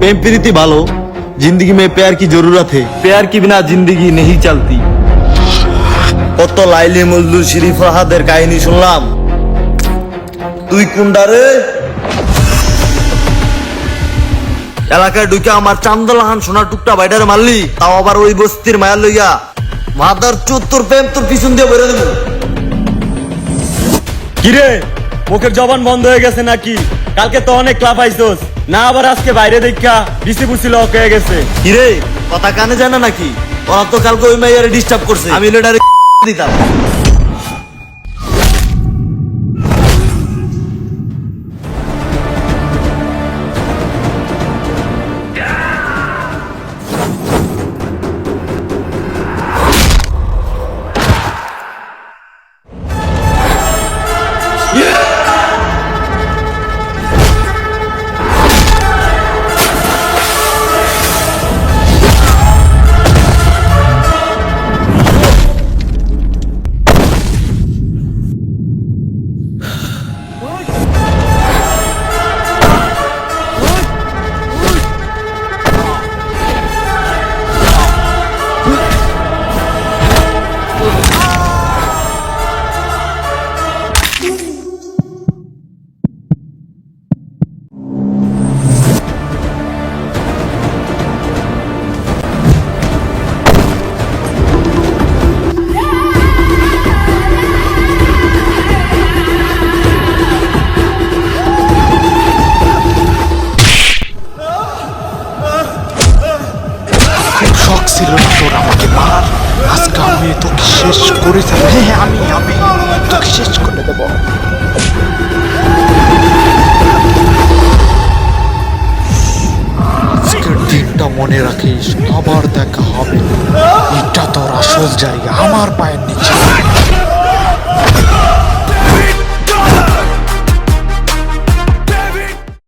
प्रेम प्रीति भालो, जिंदगी में प्यार की जरूरत है, प्यार की बिना जिंदगी नहीं चलती। কত লাইলি মজনু শরীফ ফাহাদের কাহিনী শুনলাম, তুই কোনটা রে? এলাকায় ঢুকে আমার চান্দলাহান সোনার টুকটা বাইডারে মারলি, তাও আবার ওই বস্তির মায়া লইয়া। মাদার চুত্তর প্রেম তোর পিছন দিয়ে বেরো দেবো। কিরে মুখের জবান বন্ধ হয়ে গেছে নাকি? কালকে তো অনেক ক্লাব আইছস না, আবার আজকে বাইরে দেখা বিসি বুসি লক হয়ে গেছে। কিরে কথা কানে যায় না নাকি? ওরা তো কালকে ওই মাইয়ারে ডিস্টার্ব করছে, আমি লেটারে দিতাম। ছিল না তোর আমাকে মার, আজকে আমি তোকে শেষ করে ফেলবো। হ্যাঁ আমি তোকে শেষ করে দেবো। আজকের দিনটা মনে রাখিস, আবার দেখা হবে। এটা তোর আসল জায়গা, আমার পায়ের নিচে।